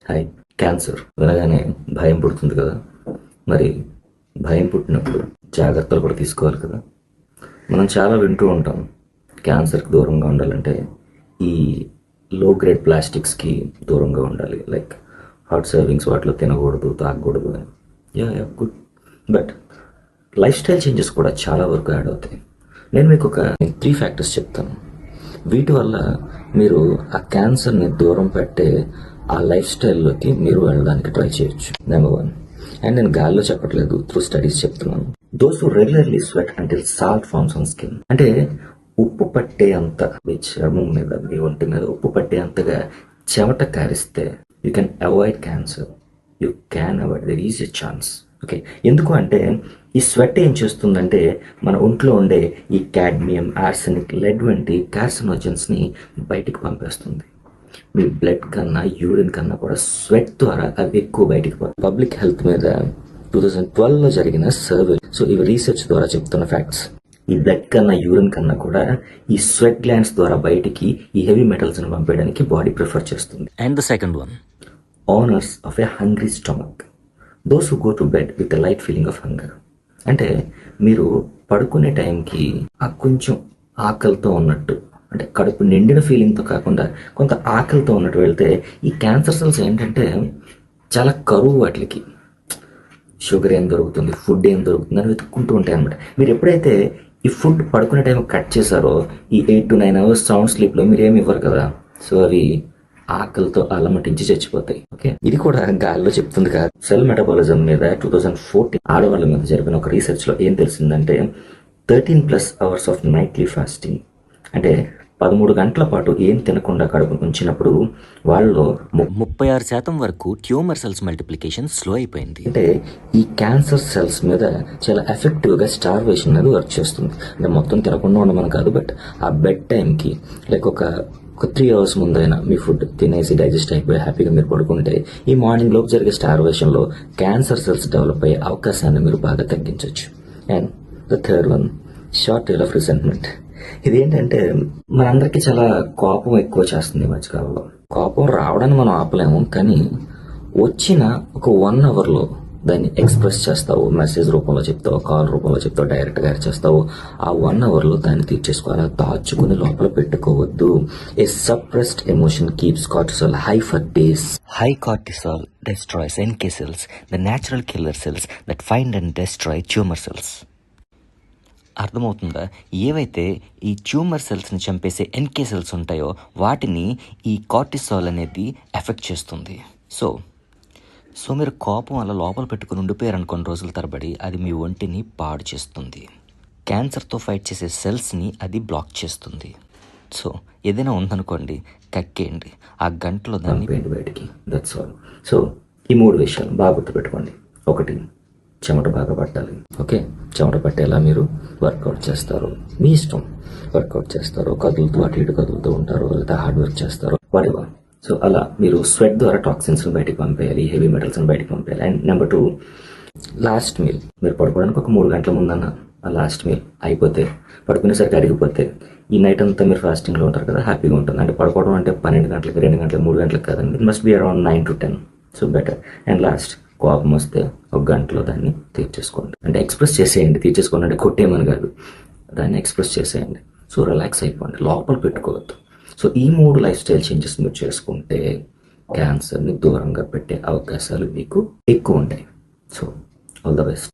Hi. Cancer వినగానే భయం పుడుతుంది కదా. మరి భయం పుట్టినప్పుడు జాగ్రత్తలు కూడా తీసుకోవాలి కదా. మనం చాలా వింటూ ఉంటాం, క్యాన్సర్కి దూరంగా ఉండాలంటే ఈ లో గ్రేడ్ ప్లాస్టిక్స్కి దూరంగా ఉండాలి, లైక్ హాట్ సర్వింగ్స్ వాటిలో తినకూడదు, తాగకూడదు అని. Yeah yeah good. But life style changes కూడా చాలా వరకు యాడ్ అవుతాయి. నేను మీకు ఒక 3 ఫ్యాక్టర్స్ చెప్తాను. వీటి వల్ల మీరు ఆ క్యాన్సర్ని దూరం పెట్టే ఆ లైఫ్ స్టైల్లోకి మీరు వెళ్ళడానికి ట్రై చేయొచ్చు. నెంబర్ 1, అండ్ నేను గాల్లో చెప్పట్లేదు, త్రూ స్టడీస్ చెప్తున్నాను. Those who regularly sweat until salt forms on skin, అంటే ఉప్పు పట్టే అంత మీ చర్మం మీద, మీ ఒంటి మీద ఉప్పు పట్టే అంతగా చెమట కారిస్తే you can avoid cancer. You can avoid, there is a chance. Okay, ఎందుకు అంటే ఈ స్వెట్ ఏం చేస్తుందంటే మన ఒంట్లో ఉండే ఈ కాడ్మియం, ఆర్సెనిక్, లెడ్ వంటి కార్సినోజన్స్ని బయటికి పంపేస్తుంది. మీ బ్లడ్ కన్నా, యూరిన్ కన్నా కూడా స్వెట్ ద్వారా అవి ఎక్కువ బయటికి పోతాయి. పబ్లిక్ హెల్త్ మీద 2012లో జరిగిన సర్వే, సో ఇవి రీసెర్చ్ ద్వారా చెప్తున్న ఫ్యాక్ట్స్. ఈ బ్లడ్ కన్నా, యూరిన్ కన్నా కూడా ఈ స్వెట్ గ్లాండ్స్ ద్వారా బయటికి ఈ హెవీ మెటల్స్ని పంపేయడానికి బాడీ ప్రిఫర్ చేస్తుంది. And the second one, owners of a hungry stomach, those who go to bed with a light feeling of hunger. అంటే మీరు పడుకునే టైంకి ఆ కొంచెం ఆకలితో ఉన్నట్టు, అంటే కడుపు నిండిన ఫీలింగ్తో కాకుండా కొంత ఆకలితో ఉన్నట్టు వెళ్తే ఈ క్యాన్సర్ సెల్స్ ఏంటంటే చాలా కరువు, వాటికి షుగర్ ఏం దొరుకుతుంది, ఫుడ్ ఏం దొరుకుతుంది అని వెతుక్కుంటూ ఉంటాయి అనమాట. మీరు ఎప్పుడైతే ఈ ఫుడ్ పడుకునే టైం కట్ చేశారో ఈ 8 to 9 hours సౌండ్ స్లీప్లో మీరు ఏమి ఇవ్వరు కదా, సో అవి ఆకలితో అలమటించి చచ్చిపోతాయి. ఓకే, ఇది కూడా గాల్లో చెప్తుంది కాదు. సెల్ మెటబాలిజం మీద 2014 ఆడవాళ్ళ మీద జరిపిన ఒక రీసెర్చ్లో ఏం తెలిసిందంటే 13+ hours ఆఫ్ నైట్లీ ఫాస్టింగ్, అంటే 13 గంటల పాటు ఏం తినకుండా కడుపు ఉంచినప్పుడు వాళ్ళలో 36% వరకు ట్యూమర్ సెల్స్ మల్టిప్లికేషన్ స్లో అయిపోయింది. అంటే ఈ క్యాన్సర్ సెల్స్ మీద చాలా ఎఫెక్టివ్గా స్టార్వేషన్ అనేది వర్క్ చేస్తుంది. అంటే మొత్తం తినకుండా ఉండమని కాదు, బట్ ఆ బెడ్ టైంకి లైక్ ఒక 3 hours ముందైనా మీ ఫుడ్ తినేసి డైజెస్ట్ అయిపోయి హ్యాపీగా మీరు పడుకుంటే ఈ మార్నింగ్ లోపు జరిగే స్టార్వేషన్లో క్యాన్సర్ సెల్స్ డెవలప్ అయ్యే అవకాశాన్ని మీరు బాగా తగ్గించవచ్చు. And the third one, short tale of resentment. ఇదేంటంటే మనందరికీ చాలా కోపం ఎక్కువ చేస్తుంది ఈ మధ్యకాలంలో. కోపం రావడాన్ని మనం ఆపలేము, కానీ వచ్చిన ఒక 1 hourలో దాన్ని ఎక్స్ప్రెస్ చేస్తావు, మెసేజ్ రూపంలో చెప్తావు, కాల్ రూపంలో చెప్తావు, డైరెక్ట్గా చేస్తావు. ఆ 1 hourలో దాన్ని తీర్చేసుకోవాలి, దాచుకుని లోపల పెట్టుకోవద్దు. A suppressed emotion keeps cortisol high for days. High cortisol destroys NK cells, the natural killer cells that find and destroy tumor cells. అర్థమవుతుందా? ఏవైతే ఈ ట్యూమర్ సెల్స్ని చంపేసే ఎన్కే సెల్స్ ఉంటాయో వాటిని ఈ కార్టిసాల్ అనేది ఎఫెక్ట్ చేస్తుంది. సో మీరు కోపం అలా లోపల పెట్టుకుని ఉండిపోయారు కొన్ని రోజుల తరబడి, అది మీ ఒంటిని పాడు చేస్తుంది. క్యాన్సర్తో ఫైట్ చేసే సెల్స్ని అది బ్లాక్ చేస్తుంది. సో ఏదైనా ఉందనుకోండి, కక్కేయండి, ఆ గంటలో దాన్ని బయటికి. That's all. సో ఈ 3 విషయాలు బాగా గుర్తుపెట్టుకోండి. 1, చెమట బాగా పట్టాలి. ఓకే, చెమట పట్టేలా మీరు వర్కౌట్ చేస్తారు, మీ ఇష్టం. వర్కౌట్ చేస్తారు, కదులుతూ అటు ఇటు కదులుతూ ఉంటారు, లేదా హార్డ్ వర్క్ చేస్తారు, వాడేవా. సో అలా మీరు స్వెట్ ద్వారా టాక్సిన్స్ని బయటికి పంపేయాలి, హెవీ మెటల్స్ని బయటికి పంపేయాలి. And number 2, last meal. మీరు పడుకోవడానికి ఒక 3 గంటల ముందన్న ఆ లాస్ట్ మీల్ అయిపోతే, పడుకునేసరికి అరిగిపోతే ఈ నైట్ అంతా మీరు ఫాస్టింగ్లో ఉంటారు కదా, హ్యాపీగా ఉంటుంది. అంటే పడుకోవడం అంటే 12 గంటలకి, 2 గంటలకి, 3 గంటలకు కాదండి. It must be around 9 to 10. So better. And last, కోపం వస్తే 1 గంటలో దాన్ని తీర్చేసుకోండి. అంటే ఎక్స్ప్రెస్ చేసేయండి, తీర్చేసుకోండి అంటే కొట్టేయమని కాదు, దాన్ని ఎక్స్ప్రెస్ చేసేయండి. సో రిలాక్స్ అయిపోండి, లోపల పెట్టుకోవద్దు. సో ఈ 3 లైఫ్ స్టైల్ చేంజెస్ మీరు చేసుకుంటే క్యాన్సర్ని దూరంగా పెట్టే అవకాశాలు మీకు ఎక్కువ ఉంటాయి. So all the best.